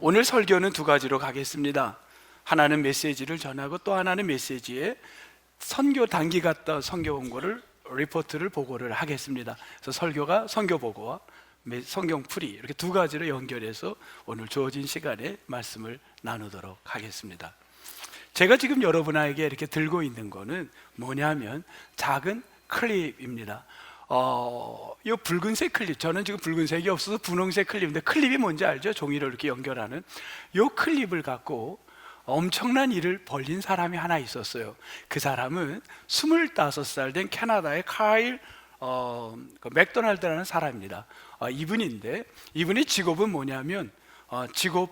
오늘 설교는 두 가지로 가겠습니다. 하나는 메시지를 전하고 또 하나는 메시지에 선교 단기 갔다 선교 온 거를 리포트를 보고를 하겠습니다. 그래서 설교가 선교 보고와 성경 풀이 이렇게 두 가지로 연결해서 오늘 주어진 시간에 말씀을 나누도록 하겠습니다. 제가 지금 여러분에게 이렇게 들고 있는 거는 뭐냐면 작은 클립입니다. 이 붉은색 클립, 저는 지금 붉은색이 없어서 분홍색 클립인데, 클립이 뭔지 알죠? 종이를 이렇게 연결하는 이 클립을 갖고 엄청난 일을 벌린 사람이 하나 있었어요. 그 사람은 25살 된 캐나다의 카일 맥도날드라는 사람입니다. 이분인데, 이분의 직업은 뭐냐면 직업이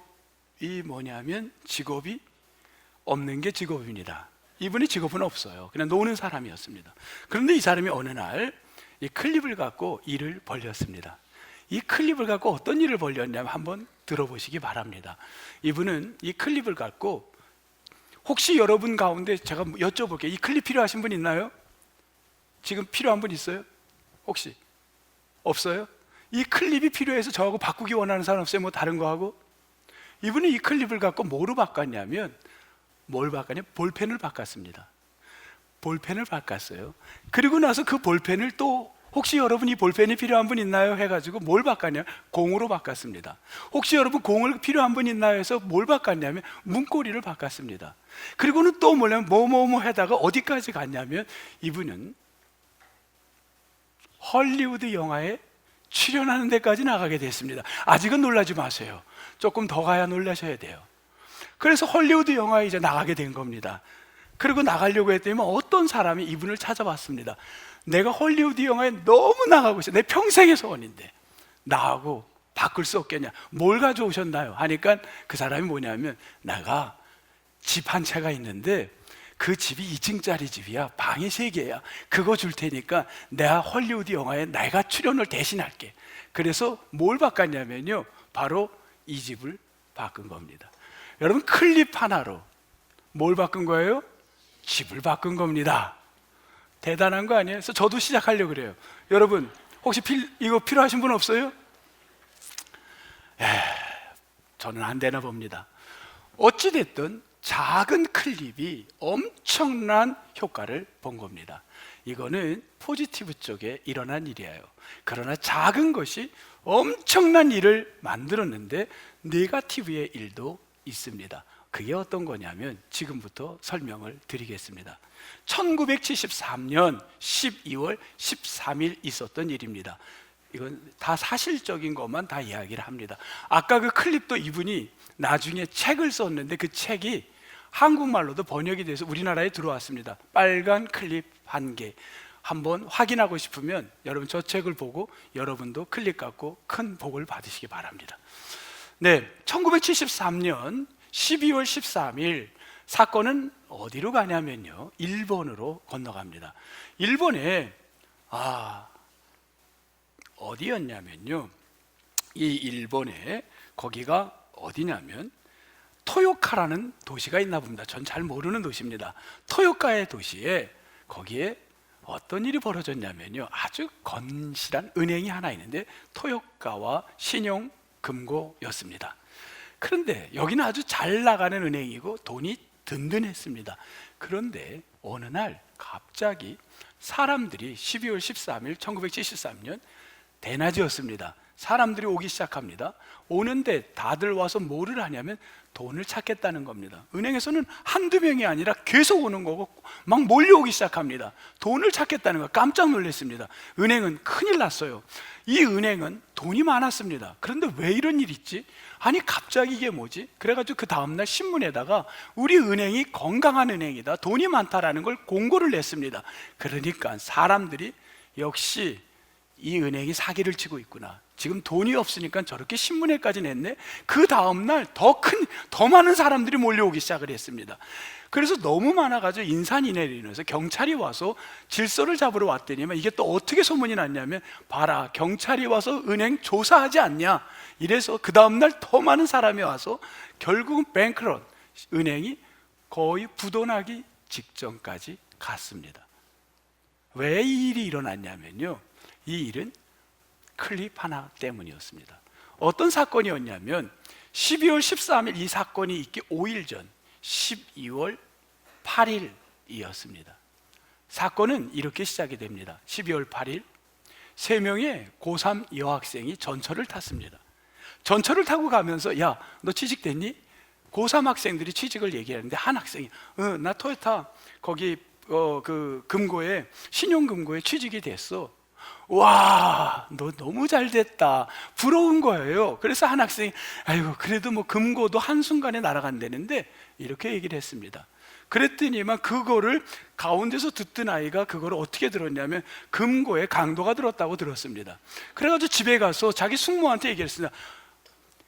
없는 게 직업입니다. 이분의 직업은 없어요. 그냥 노는 사람이었습니다. 그런데 이 사람이 어느 날 이 클립을 갖고 일을 벌였습니다. 이 클립을 갖고 어떤 일을 벌였냐면 한번 들어보시기 바랍니다. 이분은 이 클립을 갖고, 혹시 여러분 가운데 제가 여쭤볼게요. 이 클립 필요하신 분 있나요? 지금 필요한 분 있어요? 혹시? 없어요? 이 클립이 필요해서 저하고 바꾸기 원하는 사람 없어요? 뭐 다른 거 하고? 이분은 이 클립을 갖고 뭐로 바꿨냐면, 볼펜을 바꿨습니다. 볼펜을 바꿨어요. 그리고 나서 그 볼펜을 또, 혹시 여러분 이 볼펜이 필요한 분 있나요? 해가지고 뭘 바꿨냐면 공으로 바꿨습니다. 혹시 여러분 공을 필요한 분 있나요? 해서 뭘 바꿨냐면 문고리를 바꿨습니다. 그리고는 또 뭐냐면 뭐뭐뭐 하다가 어디까지 갔냐면, 이분은 헐리우드 영화에 출연하는 데까지 나가게 됐습니다. 아직은 놀라지 마세요. 조금 더 가야 놀라셔야 돼요. 그래서 헐리우드 영화에 이제 나가게 된 겁니다. 그리고 나가려고 했더니 어떤 사람이 이분을 찾아봤습니다. 내가 헐리우드 영화에 너무 나가고 있어. 내 평생의 소원인데 나하고 바꿀 수 없겠냐? 뭘 가져오셨나요? 하니까 그 사람이 뭐냐면, 내가 집 한 채가 있는데 그 집이 2층짜리 집이야. 방이 3개야. 그거 줄 테니까 내가 헐리우드 영화에 내가 출연을 대신할게. 그래서 뭘 바꿨냐면요, 바로 이 집을 바꾼 겁니다. 여러분, 클립 하나로 뭘 바꾼 거예요? 집을 바꾼 겁니다. 대단한 거 아니에요? 그래서 저도 시작하려고 그래요. 여러분, 혹시 이거 필요하신 분 없어요? 저는 안 되나 봅니다. 어찌됐든 작은 클립이 엄청난 효과를 본 겁니다. 이거는 포지티브 쪽에 일어난 일이에요. 그러나 작은 것이 엄청난 일을 만들었는데 네거티브의 일도 있습니다. 그게 어떤 거냐면 지금부터 설명을 드리겠습니다. 1973년 12월 13일 있었던 일입니다. 이건 다 사실적인 것만 다 이야기를 합니다. 아까 그 클립도 이분이 나중에 책을 썼는데 그 책이 한국말로도 번역이 돼서 우리나라에 들어왔습니다. 빨간 클립 1개. 한번 확인하고 싶으면 여러분 저 책을 보고 여러분도 클립 갖고 큰 복을 받으시기 바랍니다. 네, 1973년 12월 13일 사건은 어디로 가냐면요, 일본으로 건너갑니다. 일본에 어디였냐면요, 이 일본에 거기가 어디냐면 토요카라는 도시가 있나 봅니다. 전 잘 모르는 도시입니다. 토요카의 도시에, 거기에 어떤 일이 벌어졌냐면요, 아주 건실한 은행이 하나 있는데 토요카와 신용금고였습니다. 그런데 여기는 아주 잘 나가는 은행이고 돈이 든든했습니다. 그런데 어느 날 갑자기 사람들이 12월 13일 1973년 대낮이었습니다. 사람들이 오기 시작합니다. 오는데 다들 와서 뭐를 하냐면 돈을 찾겠다는 겁니다. 은행에서는 한두 명이 아니라 계속 오는 거고 막 몰려오기 시작합니다. 돈을 찾겠다는 거. 깜짝 놀랐습니다. 은행은 큰일 났어요. 이 은행은 돈이 많았습니다. 그런데 왜 이런 일이 있지? 아니 갑자기 이게 뭐지? 그래가지고 그 다음날 신문에다가 우리 은행이 건강한 은행이다, 돈이 많다라는 걸 공고를 냈습니다. 그러니까 사람들이 역시 이 은행이 사기를 치고 있구나, 지금 돈이 없으니까 저렇게 신문에까지 냈네. 그 다음날 더 많은 사람들이 몰려오기 시작을 했습니다. 그래서 너무 많아가지고 인산인해로 인해서 경찰이 와서 질서를 잡으러 왔더니만 이게 또 어떻게 소문이 났냐면, 봐라, 경찰이 와서 은행 조사하지 않냐, 이래서 그 다음날 더 많은 사람이 와서 결국은 뱅크런, 은행이 거의 부도나기 직전까지 갔습니다. 왜 이 일이 일어났냐면요, 이 일은 클립 하나 때문이었습니다. 어떤 사건이었냐면 12월 13일 이 사건이 있기 5일 전 12월 8일이었습니다. 사건은 이렇게 시작이 됩니다. 12월 8일 3명의 고3 여학생이 전철을 탔습니다. 전철을 타고 가면서 야, 너 취직됐니? 고3 학생들이 취직을 얘기하는데 한 학생이 나 토요타 거기 그 금고에 신용금고에 취직이 됐어. 와, 너 너무 잘 됐다. 부러운 거예요. 그래서 한 학생이 아이고 그래도 뭐 금고도 한순간에 날아간다는데 이렇게 얘기를 했습니다. 그랬더니만 그거를 가운데서 듣던 아이가 그거를 어떻게 들었냐면 금고에 강도가 들었다고 들었습니다. 그래가지고 집에 가서 자기 숙모한테 얘기했습니다.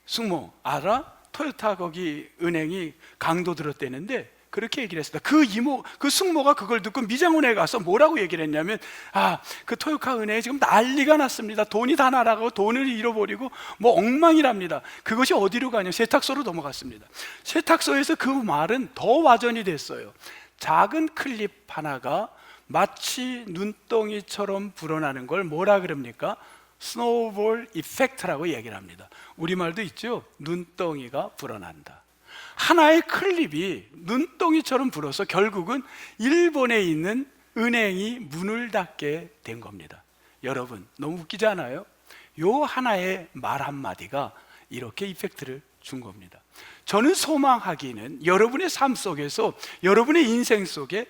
숙모 알아? 토요타 거기 은행이 강도 들었대는데 그렇게 얘기를 했습니다. 그 숙모가 그걸 듣고 미장원에 가서 뭐라고 얘기를 했냐면 그 토요타 은행에 지금 난리가 났습니다. 돈이 다 날아가고 돈을 잃어버리고 뭐 엉망이랍니다. 그것이 어디로 가냐? 세탁소로 넘어갔습니다. 세탁소에서 그 말은 더 와전이 됐어요. 작은 클립 하나가 마치 눈덩이처럼 불어나는 걸 뭐라 그럽니까? 스노우볼 이펙트라고 얘기를 합니다. 우리말도 있죠? 눈덩이가 불어난다. 하나의 클립이 눈덩이처럼 불어서 결국은 일본에 있는 은행이 문을 닫게 된 겁니다. 여러분 너무 웃기지 않아요? 요 하나의 말 한마디가 이렇게 이펙트를 준 겁니다. 저는 소망하기는 여러분의 삶 속에서 여러분의 인생 속에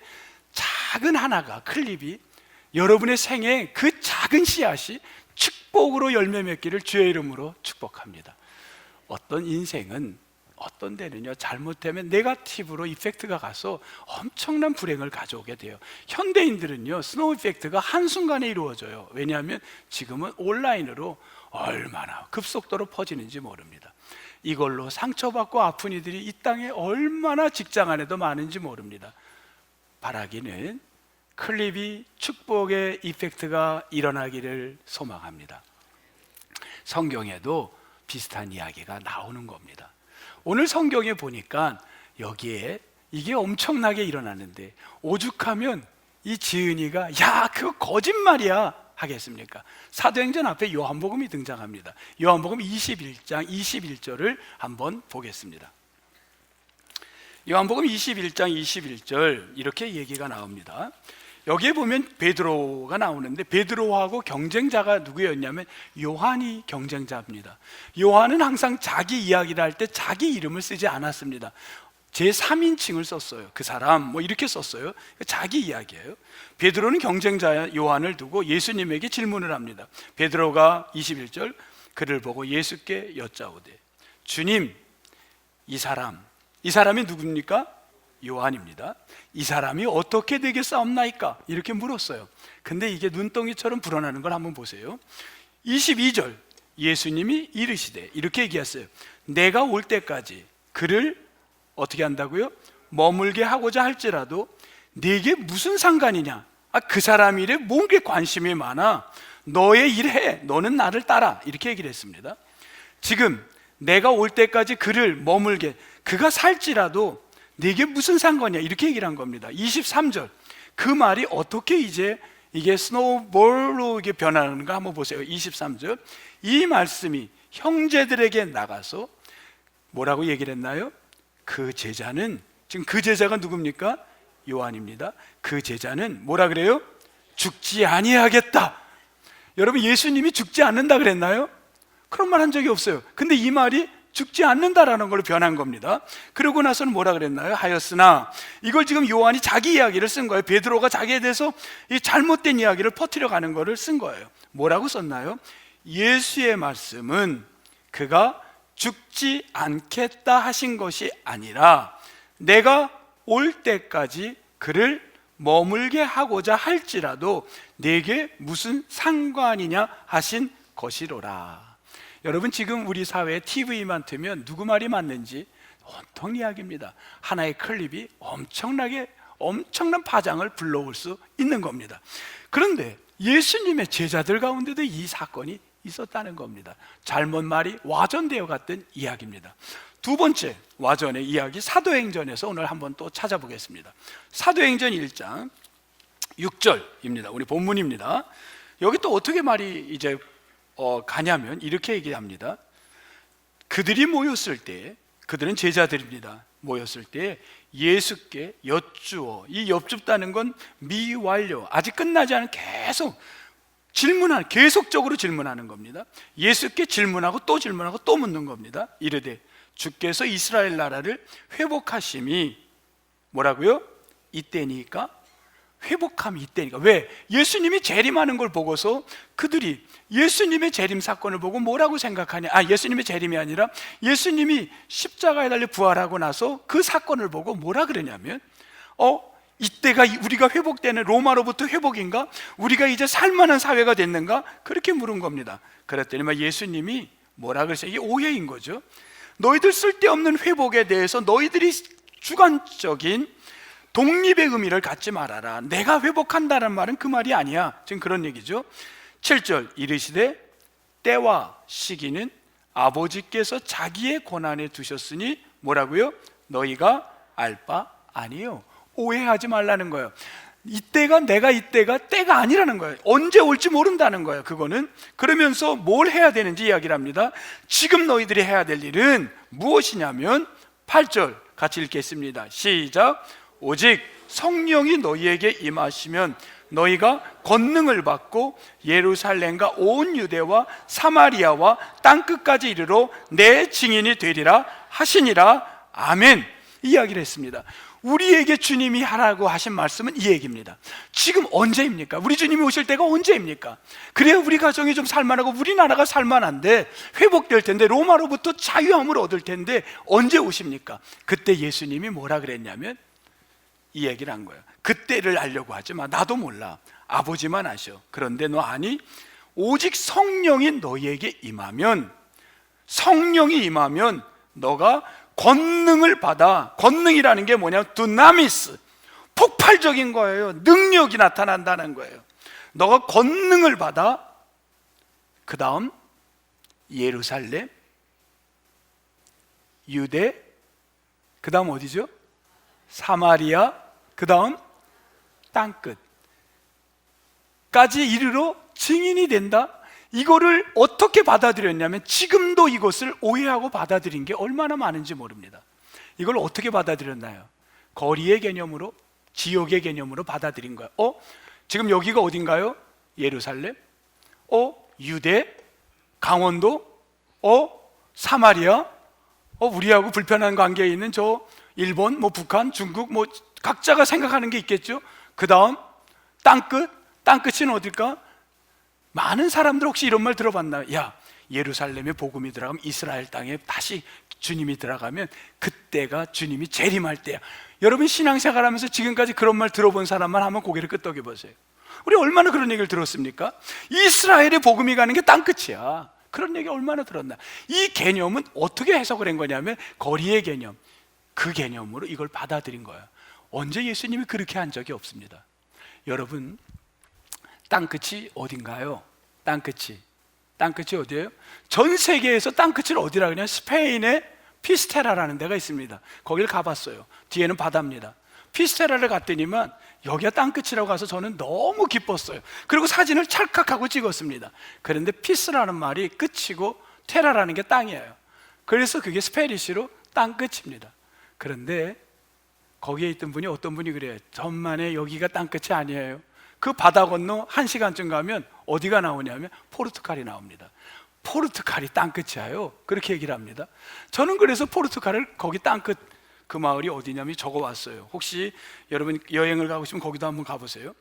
작은 하나가 클립이 여러분의 생에 그 작은 씨앗이 축복으로 열매 맺기를 주의 이름으로 축복합니다. 어떤 인생은 어떤 데는요 잘못되면 네거티브로 이펙트가 가서 엄청난 불행을 가져오게 돼요. 현대인들은요 스노우 이펙트가 한순간에 이루어져요. 왜냐하면 지금은 온라인으로 얼마나 급속도로 퍼지는지 모릅니다. 이걸로 상처받고 아픈 이들이 이 땅에 얼마나 직장 안에도 많은지 모릅니다. 바라기는 클립이 축복의 이펙트가 일어나기를 소망합니다. 성경에도 비슷한 이야기가 나오는 겁니다. 오늘 성경에 보니까 여기에 이게 엄청나게 일어나는데 오죽하면 이 지은이가 야 그거 거짓말이야 하겠습니까? 사도행전 앞에 요한복음이 등장합니다. 요한복음 21장 21절을 한번 보겠습니다. 요한복음 21장 21절 이렇게 얘기가 나옵니다. 여기에 보면 베드로가 나오는데 베드로하고 경쟁자가 누구였냐면 요한이 경쟁자입니다. 요한은 항상 자기 이야기를 할 때 자기 이름을 쓰지 않았습니다. 제3인칭을 썼어요. 그 사람 뭐 이렇게 썼어요. 자기 이야기예요. 베드로는 경쟁자 요한을 두고 예수님에게 질문을 합니다. 베드로가 21절 그를 보고 예수께 여짜오되 주님 이 사람이 누굽니까? 요한입니다. 이 사람이 어떻게 되겠사옵나이까? 이렇게 물었어요. 근데 이게 눈덩이처럼 불어나는 걸 한번 보세요. 22절 예수님이 이르시되 이렇게 얘기했어요. 내가 올 때까지 그를 어떻게 한다고요? 머물게 하고자 할지라도 네게 무슨 상관이냐? 그 사람 일에 뭔게 관심이 많아? 너의 일해. 너는 나를 따라. 이렇게 얘기를 했습니다. 지금 내가 올 때까지 그를 머물게 그가 살지라도 네게 무슨 상관이야? 이렇게 얘기를 한 겁니다. 23절 그 말이 어떻게 이제 이게 스노우볼로 이게 변하는가 한번 보세요. 23절 이 말씀이 형제들에게 나가서 뭐라고 얘기를 했나요? 그 제자는 지금 그 제자가 누굽니까? 요한입니다. 그 제자는 뭐라 그래요? 죽지 아니하겠다. 여러분 예수님이 죽지 않는다 그랬나요? 그런 말 한 적이 없어요. 근데 이 말이 죽지 않는다라는 걸로 변한 겁니다. 그러고 나서는 뭐라 그랬나요? 하였으나 이걸 지금 요한이 자기 이야기를 쓴 거예요. 베드로가 자기에 대해서 이 잘못된 이야기를 퍼뜨려 가는 거를 쓴 거예요. 뭐라고 썼나요? 예수의 말씀은 그가 죽지 않겠다 하신 것이 아니라 내가 올 때까지 그를 머물게 하고자 할지라도 내게 무슨 상관이냐 하신 것이로라. 여러분 지금 우리 사회에 TV만 틀면 누구 말이 맞는지 온통 이야기입니다. 하나의 클립이 엄청난 파장을 불러올 수 있는 겁니다. 그런데 예수님의 제자들 가운데도 이 사건이 있었다는 겁니다. 잘못 말이 와전되어 갔던 이야기입니다. 두 번째 와전의 이야기 사도행전에서 오늘 한번 또 찾아보겠습니다. 사도행전 1장 6절입니다. 우리 본문입니다. 여기 또 어떻게 말이 이제 가냐면 이렇게 얘기합니다. 그들이 모였을 때, 그들은 제자들입니다. 모였을 때 예수께 여쭈어, 이 여쭙다는 건 미완료, 아직 끝나지 않은 계속적으로 질문하는 겁니다. 예수께 질문하고 또 질문하고 또 묻는 겁니다. 이르되 주께서 이스라엘 나라를 회복하심이 뭐라고요? 이때니까. 회복함이 이때니까. 왜? 예수님이 재림하는 걸 보고서 그들이 예수님의 재림 사건을 보고 뭐라고 생각하냐? 예수님의 재림이 아니라 예수님이 십자가에 달려 부활하고 나서 그 사건을 보고 뭐라 그러냐면 이때가 우리가 회복되는, 로마로부터 회복인가? 우리가 이제 살만한 사회가 됐는가? 그렇게 물은 겁니다. 그랬더니 예수님이 뭐라 그랬어요? 이게 오해인 거죠. 너희들 쓸데없는 회복에 대해서 너희들이 주관적인 독립의 의미를 갖지 말아라. 내가 회복한다는 말은 그 말이 아니야. 지금 그런 얘기죠. 7절 이르시되 때와 시기는 아버지께서 자기의 권한에 두셨으니 뭐라고요? 너희가 알 바 아니요. 오해하지 말라는 거예요. 이때가 때가 아니라는 거예요. 언제 올지 모른다는 거예요. 그거는. 그러면서 뭘 해야 되는지 이야기를 합니다. 지금 너희들이 해야 될 일은 무엇이냐면 8절 같이 읽겠습니다. 시작. 오직 성령이 너희에게 임하시면 너희가 권능을 받고 예루살렘과 온 유대와 사마리아와 땅끝까지 이르러 내 증인이 되리라 하시니라. 아멘. 이 이야기를 했습니다. 우리에게 주님이 하라고 하신 말씀은 이 얘기입니다. 지금 언제입니까? 우리 주님이 오실 때가 언제입니까? 그래야 우리 가정이 좀 살만하고 우리나라가 살만한데, 회복될 텐데, 로마로부터 자유함을 얻을 텐데 언제 오십니까? 그때 예수님이 뭐라 그랬냐면 이 얘기를 한 거예요. 그때를 알려고 하지 마. 나도 몰라. 아버지만 아셔. 그런데 너 아니? 오직 성령이 너희에게 임하면, 성령이 임하면 너가 권능을 받아. 권능이라는 게 뭐냐면 두나미스, 폭발적인 거예요. 능력이 나타난다는 거예요. 너가 권능을 받아. 그 다음 예루살렘, 유대, 그 다음 어디죠? 사마리아, 그 다음 땅끝까지 이르러 증인이 된다. 이거를 어떻게 받아들였냐면, 지금도 이것을 오해하고 받아들인 게 얼마나 많은지 모릅니다. 이걸 어떻게 받아들였나요? 거리의 개념으로, 지역의 개념으로 받아들인 거예요. 지금 여기가 어딘가요? 예루살렘? 유대? 강원도? 사마리아? 우리하고 불편한 관계에 있는 저 일본, 북한, 중국, 각자가 생각하는 게 있겠죠. 그 다음 땅끝은 어딜까? 많은 사람들 혹시 이런 말 들어봤나요? 야, 예루살렘에 복음이 들어가면, 이스라엘 땅에 다시 주님이 들어가면 그때가 주님이 재림할 때야. 여러분 신앙생활 하면서 지금까지 그런 말 들어본 사람만 한번 고개를 끄덕여 보세요. 우리 얼마나 그런 얘기를 들었습니까? 이스라엘에 복음이 가는 게 땅끝이야. 그런 얘기 얼마나 들었나. 이 개념은 어떻게 해석을 한 거냐면 거리의 개념, 그 개념으로 이걸 받아들인 거예요. 언제 예수님이 그렇게 한 적이 없습니다. 여러분, 땅끝이 어딘가요? 땅끝이 어디예요? 전 세계에서 땅끝을 어디라 그러냐? 스페인의 피스테라라는 데가 있습니다. 거기를 가봤어요. 뒤에는 바다입니다. 피스테라를 갔더니만 여기가 땅끝이라고 가서 저는 너무 기뻤어요. 그리고 사진을 찰칵하고 찍었습니다. 그런데 피스라는 말이 끝이고 테라라는 게 땅이에요. 그래서 그게 스페니쉬로 땅끝입니다. 그런데 거기에 있던 분이, 어떤 분이 그래요. 전만에 여기가 땅끝이 아니에요. 그 바다 건너 1시간쯤 가면 어디가 나오냐면 포르투갈이 나옵니다. 포르투갈이 땅끝이에요. 그렇게 얘기를 합니다. 저는 그래서 포르투갈을, 거기 땅끝 그 마을이 어디냐면 적어왔어요. 혹시 여러분 여행을 가고 싶으면 거기도 한번 가보세요.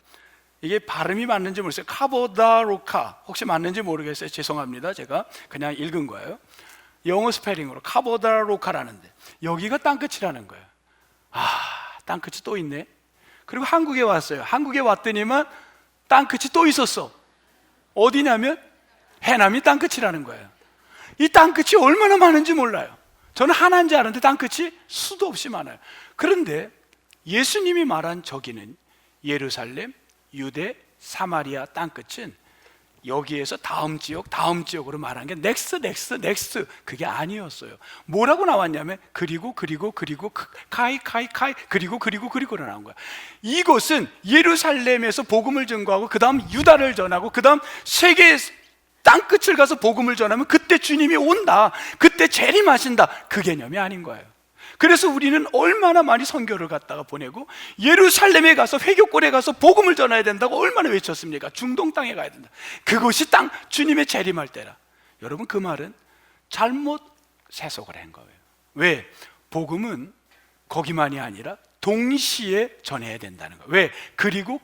이게 발음이 맞는지 모르겠어요. 카보다로카, 혹시 맞는지 모르겠어요. 죄송합니다. 제가 그냥 읽은 거예요. 영어 스페링으로 카보다로카라는데 여기가 땅끝이라는 거예요. 땅끝이 또 있네. 그리고 한국에 왔어요. 한국에 왔더니만 땅끝이 또 있었어. 어디냐면 해남이 땅끝이라는 거예요. 이 땅끝이 얼마나 많은지 몰라요. 저는 하나인지 아는데 땅끝이 수도 없이 많아요. 그런데 예수님이 말한 저기는 예루살렘, 유대, 사마리아 땅끝은 여기에서 다음 지역으로 말한 게 넥스트 그게 아니었어요. 뭐라고 나왔냐면 그리고 카이 그리고로 나온 거야. 이곳은 예루살렘에서 복음을 증거하고 그 다음 유다를 전하고 그 다음 세계 땅끝을 가서 복음을 전하면 그때 주님이 온다, 그때 재림하신다, 그 개념이 아닌 거예요. 그래서 우리는 얼마나 많이 선교를 갖다가 보내고 예루살렘에 가서 회교골에 가서 복음을 전해야 된다고 얼마나 외쳤습니까? 중동 땅에 가야 된다. 그것이 땅 주님의 재림할 때라. 여러분, 그 말은 잘못 해석을 한 거예요. 왜? 복음은 거기만이 아니라 동시에 전해야 된다는 거예요. 왜? 그리고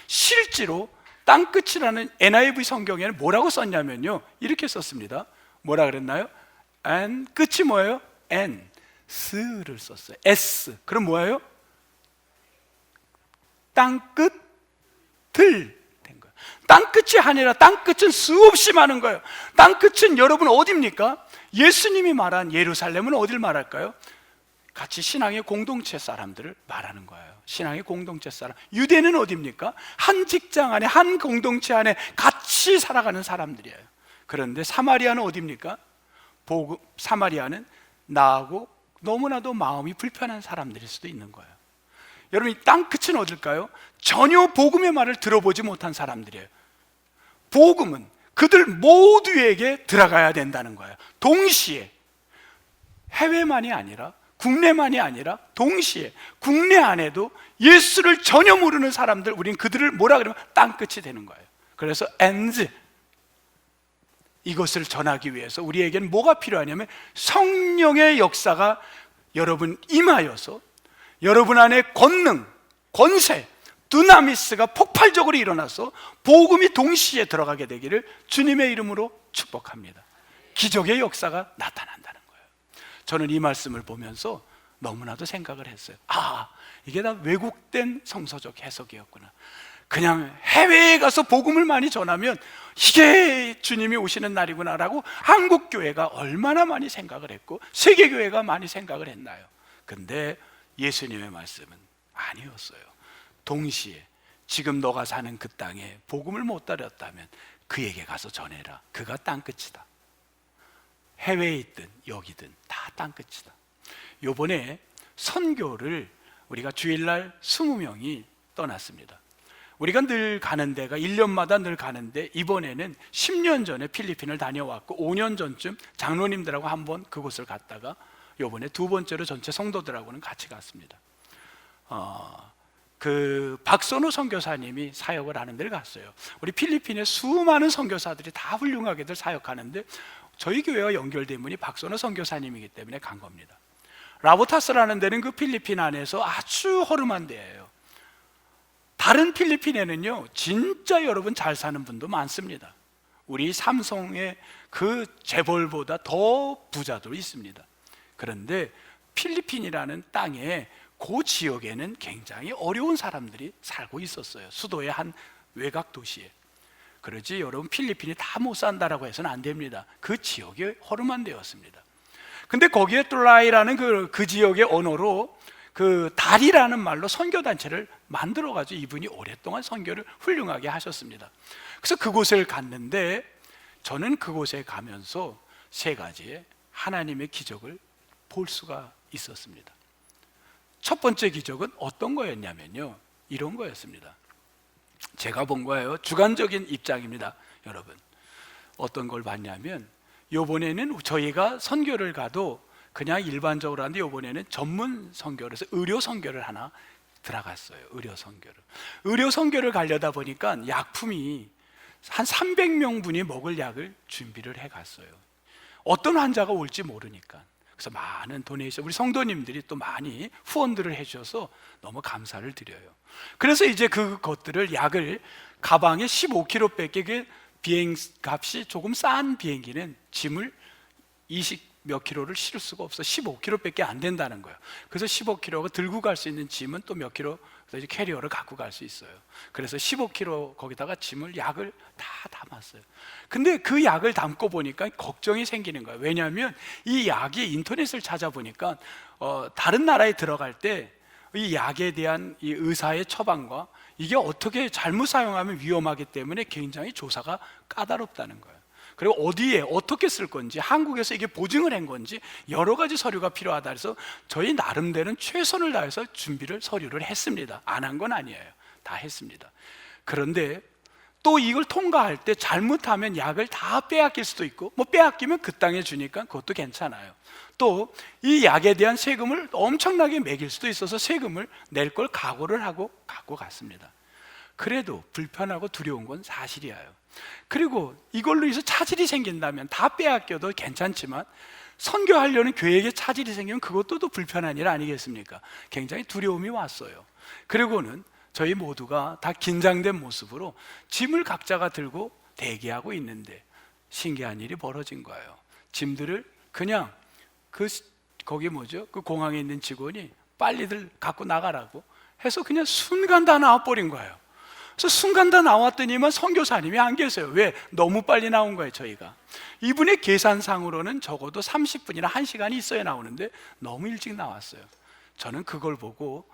실제로 땅끝이라는 NIV 성경에는 뭐라고 썼냐면요, 이렇게 썼습니다. 뭐라 그랬나요? and 끝이 뭐예요? and s를 썼어요. s. 그럼 뭐예요? 땅끝을 된 거예요. 땅끝이 아니라 땅끝은 수없이 많은 거예요. 땅끝은 여러분 어디입니까? 예수님이 말한 예루살렘은 어딜 말할까요? 같이 신앙의 공동체 사람들을 말하는 거예요. 신앙의 공동체 사람. 유대는 어디입니까? 한 직장 안에, 한 공동체 안에 같이 살아가는 사람들이에요. 그런데 사마리아는 어디입니까? 사마리아는 나하고 너무나도 마음이 불편한 사람들일 수도 있는 거예요. 여러분, 이 땅끝은 어딜까요? 전혀 복음의 말을 들어보지 못한 사람들이에요. 복음은 그들 모두에게 들어가야 된다는 거예요. 동시에, 해외만이 아니라, 국내만이 아니라 동시에 국내 안에도 예수를 전혀 모르는 사람들, 우리는 그들을 뭐라 그러면 땅끝이 되는 거예요. 그래서 and, 이것을 전하기 위해서 우리에게는 뭐가 필요하냐면 성령의 역사가 여러분 임하여서 여러분 안에 권능, 권세, 두나미스가 폭발적으로 일어나서 복음이 동시에 들어가게 되기를 주님의 이름으로 축복합니다. 기적의 역사가 나타난다는 거예요. 저는 이 말씀을 보면서 너무나도 생각을 했어요. 이게 다 왜곡된 성서적 해석이었구나. 그냥 해외에 가서 복음을 많이 전하면 이게 주님이 오시는 날이구나라고 한국교회가 얼마나 많이 생각을 했고 세계교회가 많이 생각을 했나요? 근데 예수님의 말씀은 아니었어요. 동시에 지금 너가 사는 그 땅에 복음을 못 따랐다면 그에게 가서 전해라. 그가 땅끝이다. 해외에 있든 여기든 다 땅끝이다. 요번에 선교를 우리가 주일날 20명이 떠났습니다. 우리가 늘 가는 데가 1년마다 늘 가는데 이번에는 10년 전에 필리핀을 다녀왔고 5년 전쯤 장로님들하고 한번 그곳을 갔다가 요번에 두 번째로 전체 성도들하고는 같이 갔습니다. 그 박선호 선교사님이 사역을 하는 데를 갔어요. 우리 필리핀의 수많은 선교사들이 다 훌륭하게들 사역하는데 저희 교회와 연결된 분이 박선호 선교사님이기 때문에 간 겁니다. 라보타스라는 데는 그 필리핀 안에서 아주 허름한 데예요. 다른 필리핀에는요 진짜 여러분 잘 사는 분도 많습니다. 우리 삼성의 그 재벌보다 더 부자도 있습니다. 그런데 필리핀이라는 땅에 그 지역에는 굉장히 어려운 사람들이 살고 있었어요. 수도의 한 외곽 도시에. 그러지 여러분 필리핀이 다 못 산다라고 해서는 안 됩니다. 그 지역이 허름한 데였습니다. 근데 거기에 똘라이라는 그 지역의 언어로 그 달이라는 말로 선교단체를 만들어가지고 이분이 오랫동안 선교를 훌륭하게 하셨습니다. 그래서 그곳을 갔는데 저는 그곳에 가면서 세 가지의 하나님의 기적을 볼 수가 있었습니다. 첫 번째 기적은 어떤 거였냐면요, 이런 거였습니다. 제가 본 거예요. 주관적인 입장입니다. 여러분, 어떤 걸 봤냐면 요번에는 저희가 선교를 가도 그냥 일반적으로 하는데 요번에는 전문 선교를 해서 의료 선교를 하나 들어갔어요. 의료 선교를 가려다 보니까 약품이 한 300명 분이 먹을 약을 준비를 해갔어요. 어떤 환자가 올지 모르니까. 그래서 많은 도네이션, 우리 성도님들이 또 많이 후원들을 해주셔서 너무 감사를 드려요. 그래서 이제 그것들을 약을 가방에 15kg 밖에 그 비행값이 조금 싼 비행기는 짐을 20 몇 킬로를 실을 수가 없어. 15kg 밖에 안 된다는 거예요. 그래서 15kg가 들고 갈 수 있는 짐은 또 몇 킬로, 그래서 캐리어를 갖고 갈 수 있어요. 그래서 15kg 거기다가 짐을, 약을 다 담았어요. 근데 그 약을 담고 보니까 걱정이 생기는 거예요. 왜냐하면 이 약이 인터넷을 찾아보니까 다른 나라에 들어갈 때 이 약에 대한 이 의사의 처방과 이게 어떻게 잘못 사용하면 위험하기 때문에 굉장히 조사가 까다롭다는 거예요. 그리고 어디에 어떻게 쓸 건지, 한국에서 이게 보증을 한 건지 여러 가지 서류가 필요하다 해서 저희 나름대로는 최선을 다해서 서류를 했습니다. 안 한 건 아니에요. 다 했습니다. 그런데 또 이걸 통과할 때 잘못하면 약을 다 빼앗길 수도 있고, 뭐 빼앗기면 그 땅에 주니까 그것도 괜찮아요. 또 이 약에 대한 세금을 엄청나게 매길 수도 있어서 세금을 낼 걸 각오를 하고 갖고 갔습니다. 그래도 불편하고 두려운 건 사실이에요. 그리고 이걸로 해서 차질이 생긴다면 다 빼앗겨도 괜찮지만, 선교하려는 교회에게 차질이 생기면 그것도 또 불편한 일 아니겠습니까? 굉장히 두려움이 왔어요. 그리고는 저희 모두가 다 긴장된 모습으로 짐을 각자가 들고 대기하고 있는데 신기한 일이 벌어진 거예요. 짐들을 그냥 거기 그 공항에 있는 직원이 빨리들 갖고 나가라고 해서 그냥 순간 다 나와버린 거예요. 그래서 순간 다 나왔더니만 선교사님이 안 계세요. 왜? 너무 빨리 나온 거예요. 저희가 이분의 계산상으로는 적어도 30분이나 1시간이 있어야 나오는데 너무 일찍 나왔어요. 저는 그걸 보고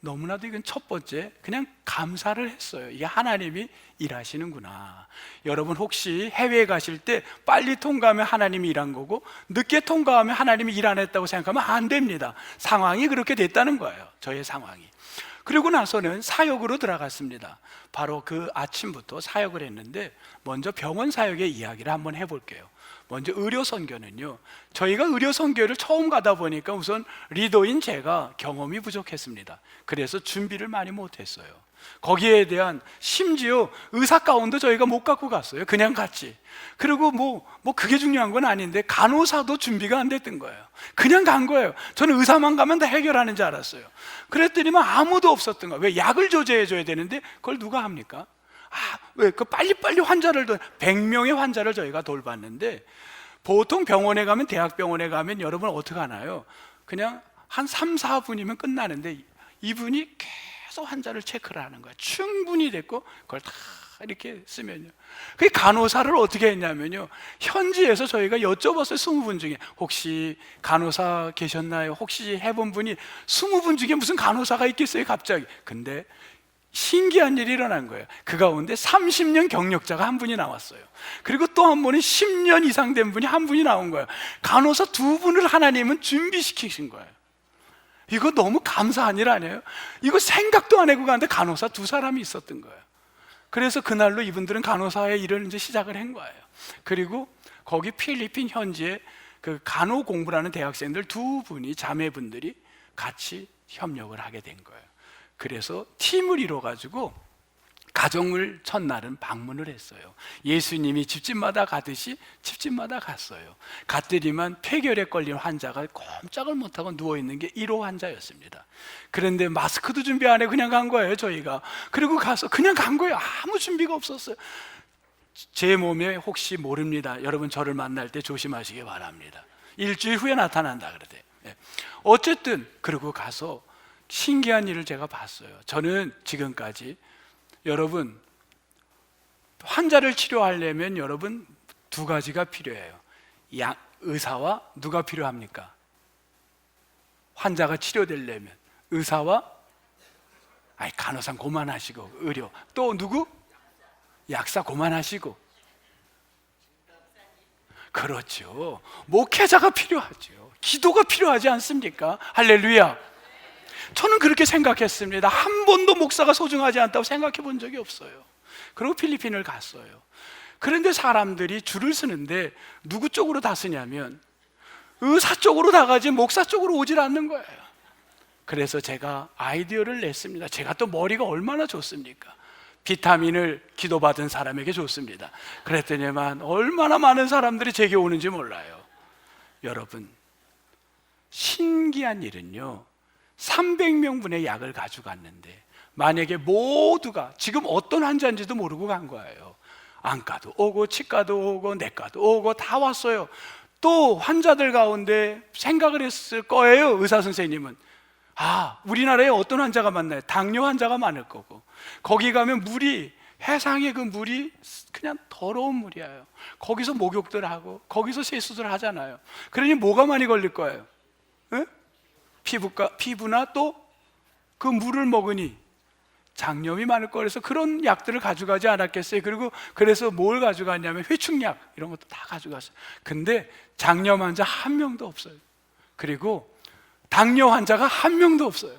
너무나도 이건 첫 번째 그냥 감사를 했어요. 이게 하나님이 일하시는구나. 여러분 혹시 해외에 가실 때 빨리 통과하면 하나님이 일한 거고, 늦게 통과하면 하나님이 일 안 했다고 생각하면 안 됩니다. 상황이 그렇게 됐다는 거예요. 저의 상황이. 그리고 나서는 사역으로 들어갔습니다. 바로 그 아침부터 사역을 했는데, 먼저 병원 사역의 이야기를 한번 해볼게요. 먼저 의료 선교는요, 저희가 의료 선교를 처음 가다 보니까 우선 리더인 제가 경험이 부족했습니다. 그래서 준비를 많이 못했어요. 거기에 대한 심지어 의사 가운도 저희가 못 갖고 갔어요. 그냥 갔지. 그리고 뭐 그게 중요한 건 아닌데 간호사도 준비가 안 됐던 거예요. 그냥 간 거예요. 저는 의사만 가면 다 해결하는 줄 알았어요. 그랬더니만 아무도 없었던 거예요. 왜? 약을 조제해 줘야 되는데 그걸 누가 합니까? 왜? 그 빨리빨리 환자를 100명의 환자를 저희가 돌봤는데, 보통 병원에 가면, 대학병원에 가면 여러분 어떻게 하나요? 그냥 한 3, 4분이면 끝나는데 이분이 계속 환자를 체크를 하는 거예요. 충분히 됐고 그걸 다 이렇게 쓰면요, 그 간호사를 어떻게 했냐면요, 현지에서 저희가 여쭤봤어요. 20분 중에 혹시 간호사 계셨나요? 혹시 해본 분이 20분 중에 무슨 간호사가 있겠어요 갑자기. 근데 신기한 일이 일어난 거예요. 그 가운데 30년 경력자가 한 분이 나왔어요. 그리고 또 한 분은 10년 이상 된 분이 한 분이 나온 거예요. 간호사 2분을 하나님은 준비시키신 거예요. 이거 너무 감사한 일 아니에요? 이거 생각도 안 하고 가는데 간호사 2사람이 있었던 거예요. 그래서 그날로 이분들은 간호사의 일을 이제 시작을 한 거예요. 그리고 거기 필리핀 현지에 그 간호 공부라는 대학생들 2분이, 자매분들이 같이 협력을 하게 된 거예요. 그래서 팀을 이뤄가지고 가정을 첫날은 방문을 했어요. 예수님이 집집마다 가듯이 집집마다 갔어요. 갔더니만 폐결핵 걸린 환자가 꼼짝을 못하고 누워있는 게 1호 환자였습니다. 그런데 마스크도 준비 안 해 그냥 간 거예요 저희가. 그리고 가서 그냥 간 거예요. 아무 준비가 없었어요. 제 몸에 혹시 모릅니다. 여러분 저를 만날 때 조심하시기 바랍니다. 일주일 후에 나타난다 그러대. 어쨌든 그러고 가서 신기한 일을 제가 봤어요. 저는 지금까지 여러분 환자를 치료하려면 여러분 2가지가 필요해요. 의사와 누가 필요합니까? 환자가 치료되려면 의사와 간호사 그만하시고, 의료 또 누구? 약사 그만하시고, 그렇죠. 목회자가 필요하죠. 기도가 필요하지 않습니까? 할렐루야. 저는 그렇게 생각했습니다. 한 번도 목사가 소중하지 않다고 생각해 본 적이 없어요. 그리고 필리핀을 갔어요. 그런데 사람들이 줄을 서는데 누구 쪽으로 다 서냐면 의사 쪽으로 다 가지 목사 쪽으로 오질 않는 거예요. 그래서 제가 아이디어를 냈습니다. 제가 또 머리가 얼마나 좋습니까? 비타민을 기도받은 사람에게 줬습니다. 그랬더니만 얼마나 많은 사람들이 제게 오는지 몰라요. 여러분, 신기한 일은요, 300명분의 약을 가져갔는데 만약에 모두가 지금 어떤 환자인지도 모르고 간 거예요. 안과도 오고 치과도 오고 내과도 오고 다 왔어요. 또 환자들 가운데 생각을 했을 거예요. 의사 선생님은 우리나라에 어떤 환자가 많나요? 당뇨 환자가 많을 거고, 거기 가면 물이, 해상의 그 물이 그냥 더러운 물이에요. 거기서 목욕들 하고 거기서 세수들 하잖아요. 그러니 뭐가 많이 걸릴 거예요? 에? 피부나 또 그 물을 먹으니 장염이 많을 거라서 그런 약들을 가져가지 않았겠어요. 그래서 뭘 가져갔냐면 회충약 이런 것도 다 가져갔어요. 근데 장염 환자 한 명도 없어요. 그리고 당뇨 환자가 한 명도 없어요.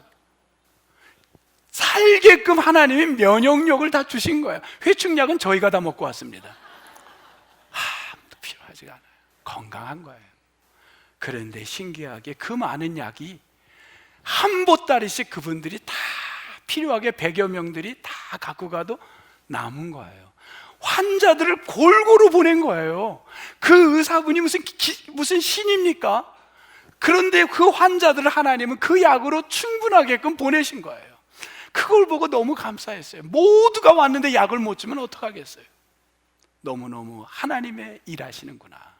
살게끔 하나님이 면역력을 다 주신 거예요. 회충약은 저희가 다 먹고 왔습니다. 아무도 필요하지가 않아요. 건강한 거예요. 그런데 신기하게 그 많은 약이 한 보따리씩 그분들이 다 필요하게 100여 명들이 다 갖고 가도 남은 거예요. 환자들을 골고루 보낸 거예요. 그 의사분이 무슨 신입니까? 그런데 그 환자들을 하나님은 그 약으로 충분하게끔 보내신 거예요. 그걸 보고 너무 감사했어요. 모두가 왔는데 약을 못 주면 어떡하겠어요? 너무너무 하나님의 일하시는구나.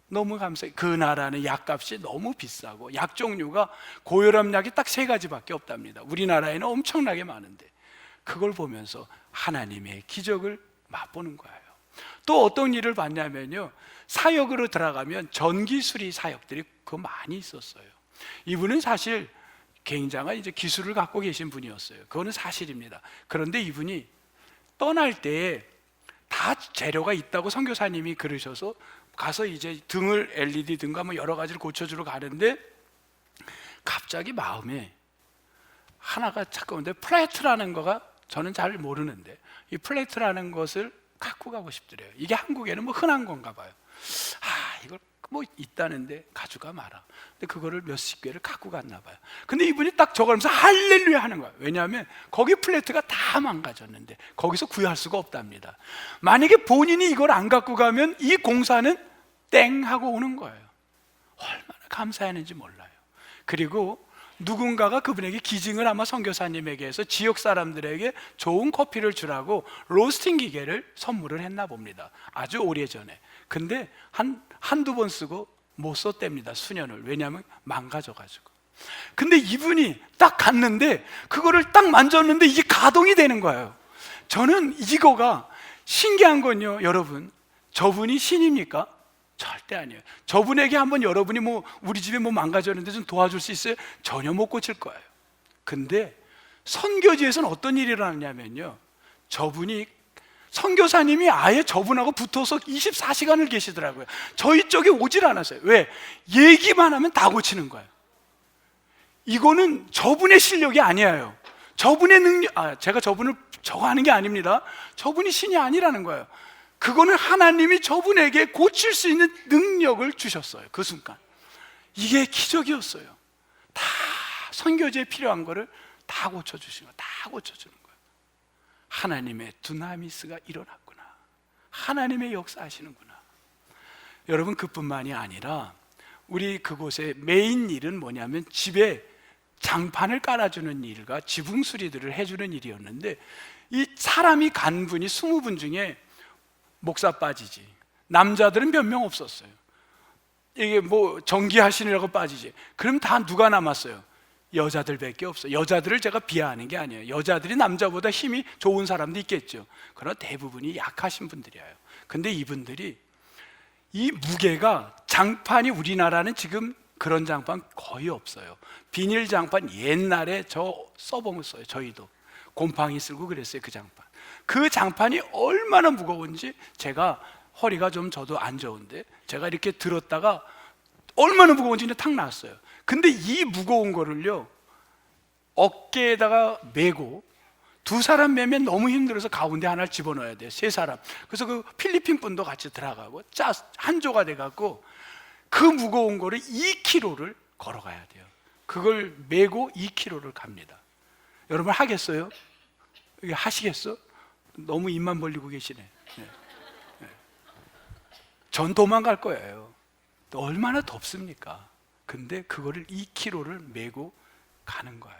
너무 감사해요. 그 나라는 약값이 너무 비싸고 약 종류가 고혈압 약이 딱 3가지밖에 없답니다. 우리나라에는 엄청나게 많은데 그걸 보면서 하나님의 기적을 맛보는 거예요. 또 어떤 일을 봤냐면요, 사역으로 들어가면 전기수리 사역들이 그 많이 있었어요. 이분은 사실 굉장한 이제 기술을 갖고 계신 분이었어요. 그거는 사실입니다. 그런데 이분이 떠날 때 다 재료가 있다고 선교사님이 그러셔서 가서 이제 등을 LED 등과 뭐 여러 가지를 고쳐주러 가는데 갑자기 마음에 하나가 자꾸 오는데, 플레이트라는 거가 저는 잘 모르는데 이 플레이트라는 것을 갖고 가고 싶더래요. 이게 한국에는 뭐 흔한 건가 봐요. 이걸 뭐 있다는데 가져가 마라. 근데 그거를 몇십 개를 갖고 갔나 봐요. 근데 이분이 딱 저거 하면서 할렐루야 하는 거예요. 왜냐하면 거기 플레이트가 다 망가졌는데 거기서 구할 수가 없답니다. 만약에 본인이 이걸 안 갖고 가면 이 공사는 땡 하고 오는 거예요. 얼마나 감사했는지 몰라요. 그리고 누군가가 그분에게 기증을 아마 선교사님에게 해서 지역 사람들에게 좋은 커피를 주라고 로스팅 기계를 선물을 했나 봅니다. 아주 오래전에. 근데 한두 번 쓰고 못 썼답니다. 수년을. 왜냐하면 망가져가지고. 근데 이분이 딱 갔는데 그거를 딱 만졌는데 이게 가동이 되는 거예요. 저는 이거가 신기한 건요, 여러분, 저분이 신입니까? 절대 아니에요. 저분에게 한번 여러분이 뭐 우리 집에 뭐 망가졌는데 좀 도와줄 수 있어요? 전혀 못 고칠 거예요. 근데 선교지에서는 어떤 일이 일어나냐면요, 저분이 선교사님이 아예 저분하고 붙어서 24시간을 계시더라고요. 저희 쪽에 오질 않았어요. 왜? 얘기만 하면 다 고치는 거예요. 이거는 저분의 실력이 아니에요. 저분의 능력, 제가 저분을 저거 하는 게 아닙니다. 저분이 신이 아니라는 거예요. 그거는 하나님이 저분에게 고칠 수 있는 능력을 주셨어요. 그 순간. 이게 기적이었어요. 다 선교지에 필요한 거를 다 고쳐주시는 거예요. 다 고쳐주는 거예요. 하나님의 두나미스가 일어났구나. 하나님의 역사하시는구나. 여러분, 그뿐만이 아니라 우리 그곳의 메인 일은 뭐냐면 집에 장판을 깔아주는 일과 지붕 수리들을 해주는 일이었는데, 이 사람이 간 분이 20분 중에 목사 빠지지, 남자들은 몇 명 없었어요. 이게 뭐 전기하시느라고 빠지지. 그럼 다 누가 남았어요? 여자들밖에 없어요. 여자들을 제가 비하하는 게 아니에요. 여자들이 남자보다 힘이 좋은 사람도 있겠죠. 그러나 대부분이 약하신 분들이에요. 근데 이분들이 이 무게가, 장판이 우리나라는 지금 그런 장판 거의 없어요. 비닐 장판 옛날에 저 써보았어요. 저희도 곰팡이 쓸고 그랬어요. 그 장판. 그 장판이 얼마나 무거운지, 제가 허리가 좀 저도 안 좋은데 제가 이렇게 들었다가 얼마나 무거운지 탁 나왔어요. 근데 이 무거운 거를요, 어깨에다가 메고, 2사람 메면 너무 힘들어서 가운데 하나를 집어넣어야 돼요. 3사람. 그래서 그 필리핀 분도 같이 들어가고 한 조가 돼갖고 그 무거운 거를 2km를 걸어가야 돼요. 그걸 메고 2km를 갑니다. 여러분 하겠어요? 이게 하시겠어? 너무 입만 벌리고 계시네. 네. 네. 전 도망갈 거예요. 얼마나 덥습니까? 근데 그거를 2km를 메고 가는 거예요.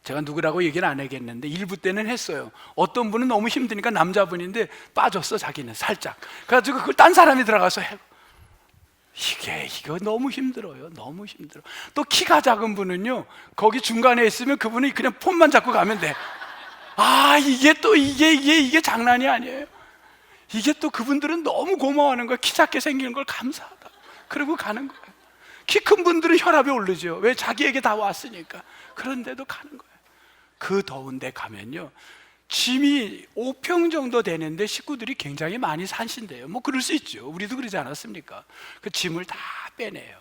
제가 누구라고 얘기를 안 하겠는데 일부 때는 했어요. 어떤 분은 너무 힘드니까, 남자분인데 빠졌어, 자기는 살짝. 그래가지고 그걸 딴 사람이 들어가서 해. 이거 너무 힘들어요. 너무 힘들어. 또 키가 작은 분은요, 거기 중간에 있으면 그분이 그냥 폰만 잡고 가면 돼. 이게 장난이 아니에요. 이게 또 그분들은 너무 고마워하는 거예요. 키 작게 생기는 걸 감사하다. 그리고 가는 거예요. 키 큰 분들은 혈압이 오르죠. 왜? 자기에게 다 왔으니까. 그런데도 가는 거예요. 그 더운데 가면요, 짐이 5평 정도 되는데 식구들이 굉장히 많이 사신대요. 뭐 그럴 수 있죠. 우리도 그러지 않았습니까? 그 짐을 다 빼내요.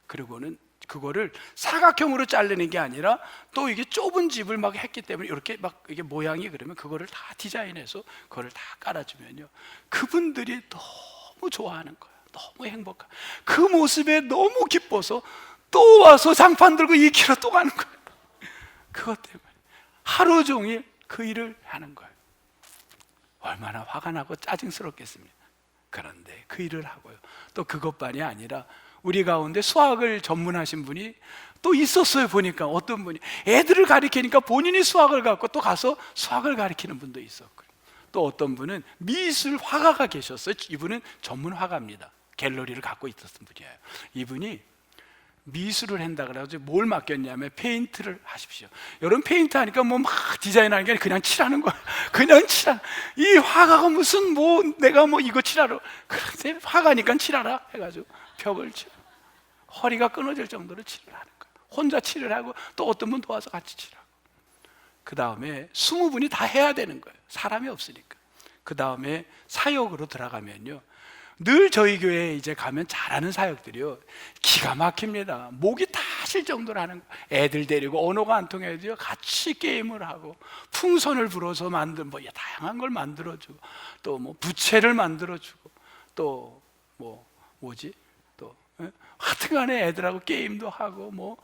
그리고는 그거를 사각형으로 자르는 게 아니라 또 이게 좁은 집을 막 했기 때문에 이렇게 막 이게 모양이 그러면 그거를 다 디자인해서 그거를 다 깔아주면요, 그분들이 너무 좋아하는 거예요. 너무 행복한 그 모습에 너무 기뻐서 또 와서 장판 들고 2km 또 가는 거예요. 그것 때문에 하루 종일 그 일을 하는 거예요. 얼마나 화가 나고 짜증스럽겠습니까? 그런데 그 일을 하고요. 또 그것만이 아니라 우리 가운데 수학을 전문하신 분이 또 있었어요. 보니까 어떤 분이 애들을 가리키니까 본인이 수학을 갖고 또 가서 수학을 가리키는 분도 있었고요. 또 어떤 분은 미술 화가가 계셨어요. 이분은 전문 화가입니다. 갤러리를 갖고 있었던 분이에요. 이분이 미술을 한다 그래가지고 뭘 맡겼냐면 페인트를 하십시오. 여러분 페인트 하니까 뭐 막 디자인하는 게 아니라 그냥 칠하는 거예요. 그냥 칠하. 이 화가가 무슨 뭐 내가 뭐 이거 칠하러, 그런데 화가니까 칠하라 해가지고 벽을 칠. 허리가 끊어질 정도로 칠을 하는 거예요. 혼자 칠을 하고 또 어떤 분 도와서 같이 칠하고. 그 다음에 20분이 다 해야 되는 거예요. 사람이 없으니까. 그 다음에 사역으로 들어가면요, 늘 저희 교회에 이제 가면 잘하는 사역들이요, 기가 막힙니다. 목이 타실 정도로 하는 거예요. 애들 데리고 언어가 안 통해도요, 같이 게임을 하고 풍선을 불어서 만든 뭐 다양한 걸 만들어주고, 또 뭐 부채를 만들어주고, 또 뭐 뭐지, 또 하여튼간에 애들하고 게임도 하고 뭐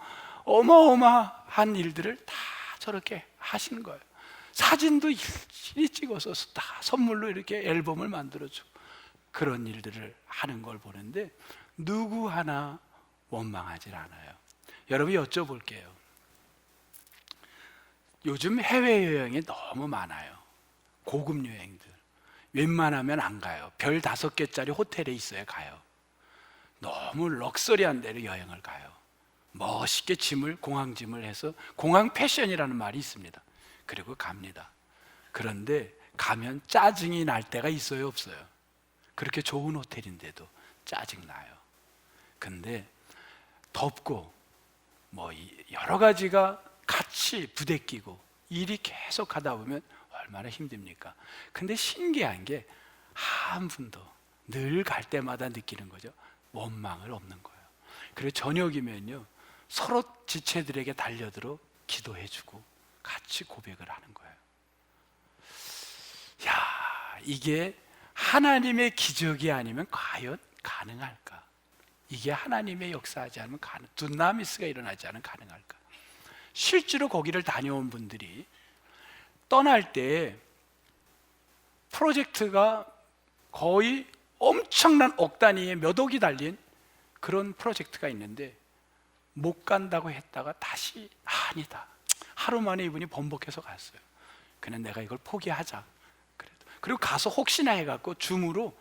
어마어마한 일들을 다 저렇게 하시는 거예요. 사진도 일일이 찍어서 다 선물로 이렇게 앨범을 만들어주고 그런 일들을 하는 걸 보는데 누구 하나 원망하지 않아요. 여러분 여쭤볼게요. 요즘 해외여행이 너무 많아요. 고급 여행들 웬만하면 안 가요. 별 5개짜리 호텔에 있어야 가요. 너무 럭셔리한 데로 여행을 가요. 멋있게 공항 짐을 해서 공항 패션이라는 말이 있습니다. 그리고 갑니다. 그런데 가면 짜증이 날 때가 있어요, 없어요? 그렇게 좋은 호텔인데도 짜증나요. 근데 덥고 뭐 여러 가지가 같이 부대끼고 일이 계속 하다 보면 얼마나 힘듭니까? 근데 신기한 게 한 분도 늘 갈 때마다 느끼는 거죠. 원망을 없는 거예요. 그리고 저녁이면요, 서로 지체들에게 달려들어 기도해주고 같이 고백을 하는 거예요. 야, 이게 하나님의 기적이 아니면 과연 가능할까? 이게 하나님의 역사하지 않으면 두나미스가 일어나지 않으면 가능할까? 실제로 거기를 다녀온 분들이 떠날 때 프로젝트가 거의 엄청난 억 단위의 몇 억이 달린 그런 프로젝트가 있는데 못 간다고 했다가 다시 아니다. 하루 만에 이분이 번복해서 갔어요. 그냥 내가 이걸 포기하자. 그리고 가서 혹시나 해갖고 줌으로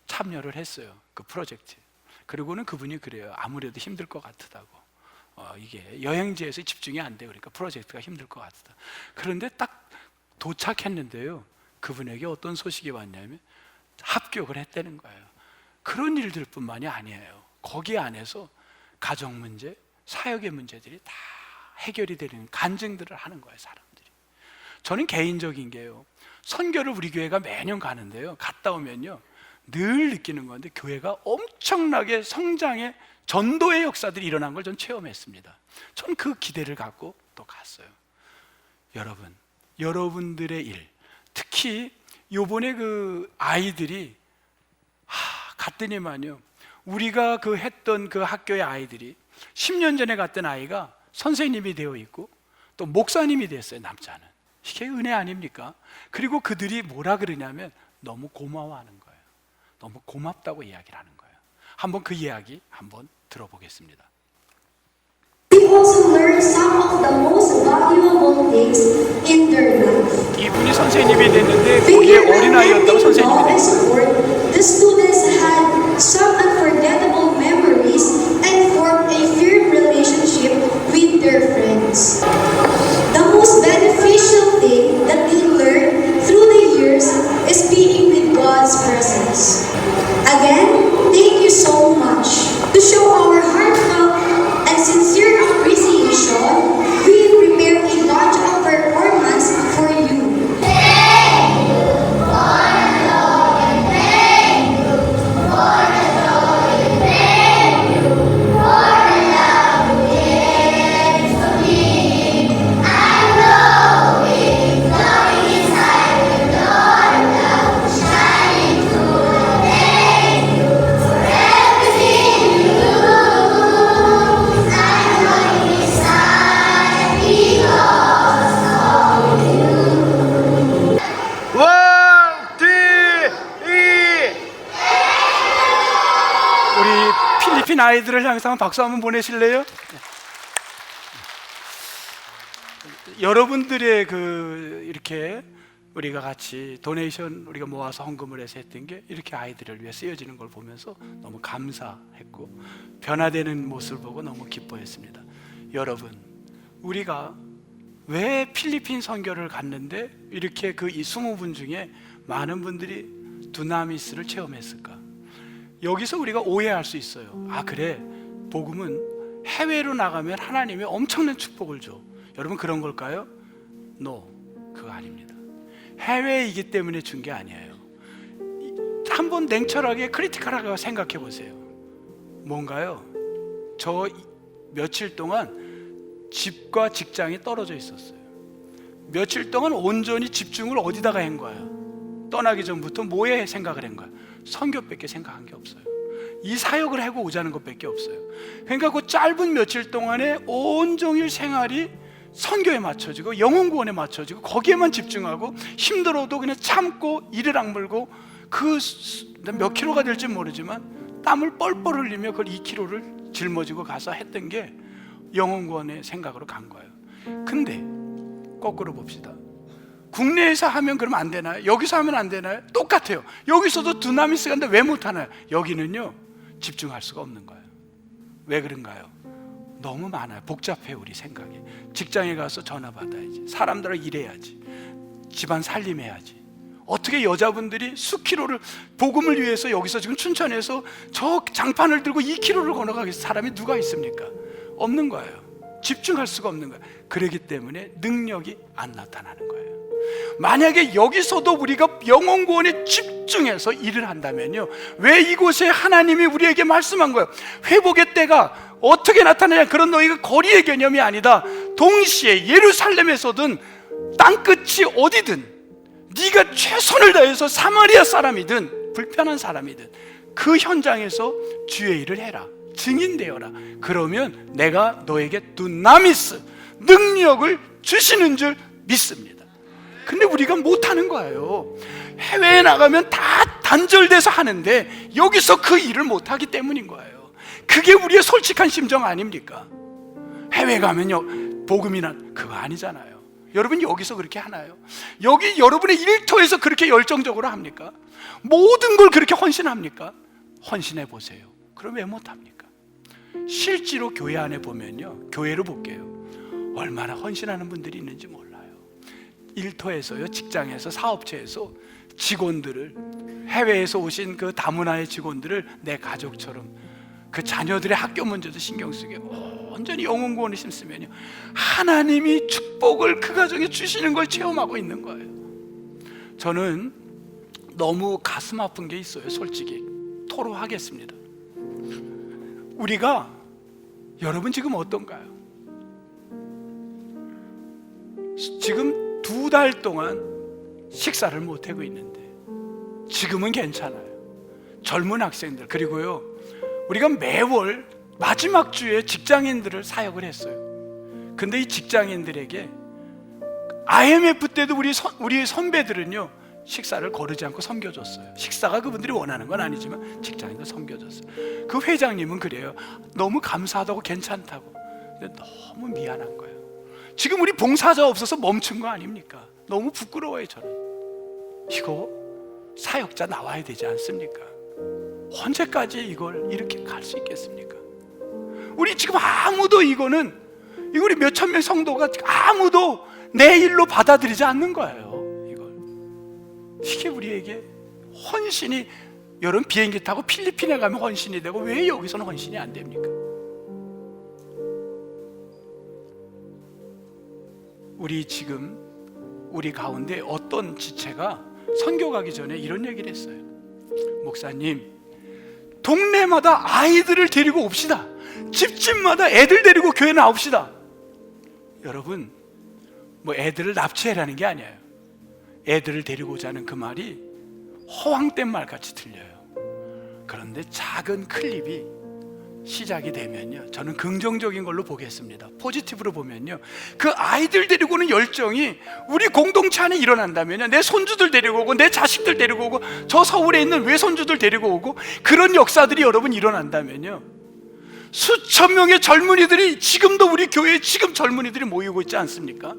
참여를 했어요. 그 프로젝트. 그리고는 그분이 그래요. 아무래도 힘들 것 같다고. 이게 여행지에서 집중이 안 돼. 그러니까 프로젝트가 힘들 것 같다. 그런데 딱 도착했는데요, 그분에게 어떤 소식이 왔냐면 합격을 했다는 거예요. 그런 일들 뿐만이 아니에요. 거기 안에서 가정 문제, 사역의 문제들이 다 해결이 되는 간증들을 하는 거예요, 사람들이. 저는 개인적인 게요, 선교를 우리 교회가 매년 가는데요, 갔다 오면요 늘 느끼는 건데 교회가 엄청나게 성장의 전도의 역사들이 일어난 걸 전 체험했습니다. 전 그 기대를 갖고 또 갔어요. 여러분, 여러분들의 일, 특히 요번에 그 아이들이 갔더니만요, 우리가 그 했던 그 학교의 아이들이 10년 전에 갔던 아이가 선생님이 되어 있고 또 목사님이 됐어요, 남자는. 이게 은혜 아닙니까? 그리고 그들이 뭐라 그러냐면 너무 고마워하는 거예요. 너무 고맙다고 이야기를 하는 거예요. 한번 그 이야기 한번 들어보겠습니다. They also learn some of the most valuable things in their life. 이분이 선생님이 됐는데 거기에 어린아이였다고 선생님이 됐어요. The students had some unforgettable memories and formed a firm relationship with their friends. The most beneficial thing that they learned through the years is being with God's presence. Again, thank you so much. To show our heartfelt and sincere appreciation, we prepare a bunch of performance for you. Thank you for the joy. Thank you for the joy. 필리핀 아이들을 향해서 한번 박수 한번 보내실래요? 여러분들의 이렇게 우리가 같이 도네이션 우리가 모아서 헌금을 해서 했던 게 이렇게 아이들을 위해 쓰여지는 걸 보면서 너무 감사했고 변화되는 모습을 보고 너무 기뻐했습니다. 여러분, 우리가 왜 필리핀 선교를 갔는데 이렇게 이 20분 중에 많은 분들이 두나미스를 체험했을까? 여기서 우리가 오해할 수 있어요. 아, 그래, 복음은 해외로 나가면 하나님이 엄청난 축복을 줘. 여러분, 그런 걸까요? No, 그거 아닙니다. 해외이기 때문에 준 게 아니에요. 한번 냉철하게 크리티컬하게 생각해 보세요. 뭔가요? 저 며칠 동안 집과 직장이 떨어져 있었어요. 며칠 동안 온전히 집중을 어디다가 한 거야? 떠나기 전부터 뭐에 생각을 한 거야? 선교밖에 생각한 게 없어요. 이 사역을 하고 오자는 것밖에 없어요. 그러니까 그 짧은 며칠 동안에 온종일 생활이 선교에 맞춰지고 영혼구원에 맞춰지고 거기에만 집중하고 힘들어도 그냥 참고 이를 악물고 몇 킬로가 될지 모르지만 땀을 뻘뻘 흘리며 그걸 2킬로를 짊어지고 가서 했던 게 영혼구원의 생각으로 간 거예요. 근데 거꾸로 봅시다. 국내에서 하면 그러면 안 되나요? 여기서 하면 안 되나요? 똑같아요. 여기서도 두나미스가 있는데 왜 못하나요? 여기는요, 집중할 수가 없는 거예요. 왜 그런가요? 너무 많아요. 복잡해요, 우리 생각이. 직장에 가서 전화 받아야지, 사람들하고 일해야지, 집안 살림해야지. 어떻게 여자분들이 수키로를 복음을 위해서 여기서 지금 춘천에서 저 장판을 들고 2km를 걸어가겠어? 사람이 누가 있습니까? 없는 거예요. 집중할 수가 없는 거예요. 그렇기 때문에 능력이 안 나타나는 거예요. 만약에 여기서도 우리가 영혼 구원에 집중해서 일을 한다면요, 왜 이곳에 하나님이 우리에게 말씀한 거예요? 회복의 때가 어떻게 나타나냐? 그런 너희가 거리의 개념이 아니다. 동시에 예루살렘에서든 땅끝이 어디든 네가 최선을 다해서 사마리아 사람이든 불편한 사람이든 그 현장에서 주의 일을 해라. 증인되어라. 그러면 내가 너에게 두나미스, 능력을 주시는 줄 믿습니다. 근데 우리가 못하는 거예요. 해외에 나가면 다 단절돼서 하는데 여기서 그 일을 못하기 때문인 거예요. 그게 우리의 솔직한 심정 아닙니까? 해외 가면요, 복음이나 그거 아니잖아요. 여러분, 여기서 그렇게 하나요? 여기 여러분의 일터에서 그렇게 열정적으로 합니까? 모든 걸 그렇게 헌신합니까? 헌신해 보세요. 그럼 왜 못합니까? 실제로 교회 안에 보면요, 교회로 볼게요, 얼마나 헌신하는 분들이 있는지 몰라요. 일터에서요, 직장에서, 사업체에서 직원들을, 해외에서 오신 그 다문화의 직원들을 내 가족처럼, 그 자녀들의 학교 문제도 신경 쓰게 온전히 영혼 구원을 심으면요, 하나님이 축복을 그 가정에 주시는 걸 체험하고 있는 거예요. 저는 너무 가슴 아픈 게 있어요. 솔직히 토로하겠습니다. 우리가, 여러분 지금 어떤가요? 지금 2달 동안 식사를 못하고 있는데 지금은 괜찮아요. 젊은 학생들, 그리고요, 우리가 매월 마지막 주에 직장인들을 사역을 했어요. 근데 이 직장인들에게 IMF 때도 우리 선배들은요, 식사를 거르지 않고 섬겨줬어요. 식사가 그분들이 원하는 건 아니지만 직장인들 섬겨줬어요. 그 회장님은 그래요. 너무 감사하다고, 괜찮다고. 근데 너무 미안한 거예요. 지금 우리 봉사자 없어서 멈춘 거 아닙니까? 너무 부끄러워요. 저는 이거 사역자 나와야 되지 않습니까? 언제까지 이걸 이렇게 갈 수 있겠습니까? 우리 지금 아무도 이거는 우리 몇천 명 성도가 아무도 내 일로 받아들이지 않는 거예요. 이게 우리에게 헌신이, 여러분 비행기 타고 필리핀에 가면 헌신이 되고 왜 여기서는 헌신이 안 됩니까? 우리 가운데 어떤 지체가 선교 가기 전에 이런 얘기를 했어요. 목사님, 동네마다 아이들을 데리고 옵시다. 집집마다 애들 데리고 교회 나옵시다. 여러분, 뭐 애들을 납치해라는 게 아니에요. 애들을 데리고 오자는 그 말이 허황된 말같이 들려요. 그런데 작은 클립이 시작이 되면요, 저는 긍정적인 걸로 보겠습니다. 포지티브로 보면요, 그 아이들 데리고 오는 열정이 우리 공동체 안에 일어난다면요, 내 손주들 데리고 오고 내 자식들 데리고 오고 저 서울에 있는 외손주들 데리고 오고 그런 역사들이 여러분 일어난다면요, 수천 명의 젊은이들이 지금도 우리 교회에 지금 젊은이들이 모이고 있지 않습니까?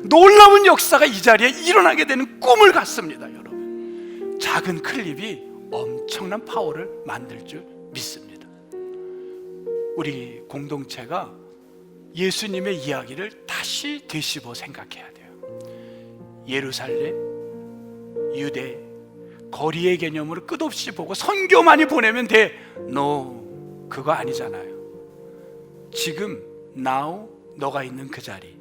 놀라운 역사가 이 자리에 일어나게 되는 꿈을 갖습니다. 여러분, 작은 클립이 엄청난 파워를 만들 줄 믿습니다. 우리 공동체가 예수님의 이야기를 다시 되씹어 생각해야 돼요. 예루살렘, 유대, 거리의 개념으로 끝없이 보고 선교만이 보내면 돼. No, 그거 아니잖아요. 지금 now 너가 있는 그 자리,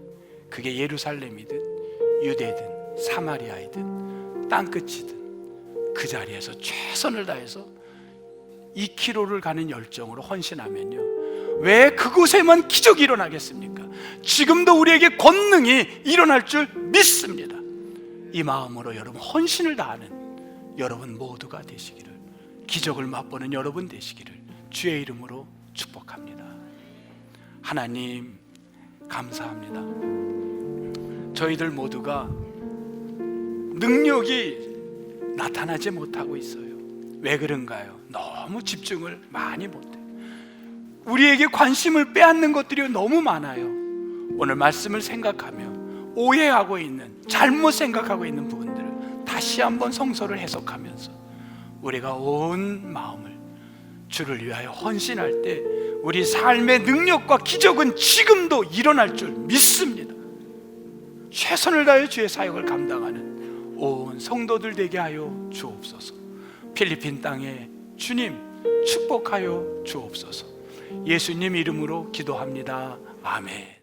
그게 예루살렘이든 유대든 사마리아이든 땅끝이든 그 자리에서 최선을 다해서 2km를 가는 열정으로 헌신하면요, 왜 그곳에만 기적이 일어나겠습니까? 지금도 우리에게 권능이 일어날 줄 믿습니다. 이 마음으로 여러분 헌신을 다하는 여러분 모두가 되시기를, 기적을 맛보는 여러분 되시기를 주의 이름으로 축복합니다. 하나님 감사합니다. 저희들 모두가 능력이 나타나지 못하고 있어요. 왜 그런가요? 너무 집중을 많이 못해요. 우리에게 관심을 빼앗는 것들이 너무 많아요. 오늘 말씀을 생각하며 오해하고 있는, 잘못 생각하고 있는 부분들을 다시 한번 성서를 해석하면서 우리가 온 마음을 주를 위하여 헌신할 때 우리 삶의 능력과 기적은 지금도 일어날 줄 믿습니다. 최선을 다해 주의 사역을 감당하는 온 성도들 되게 하여 주옵소서. 필리핀 땅에 주님 축복하여 주옵소서. 예수님 이름으로 기도합니다. 아멘.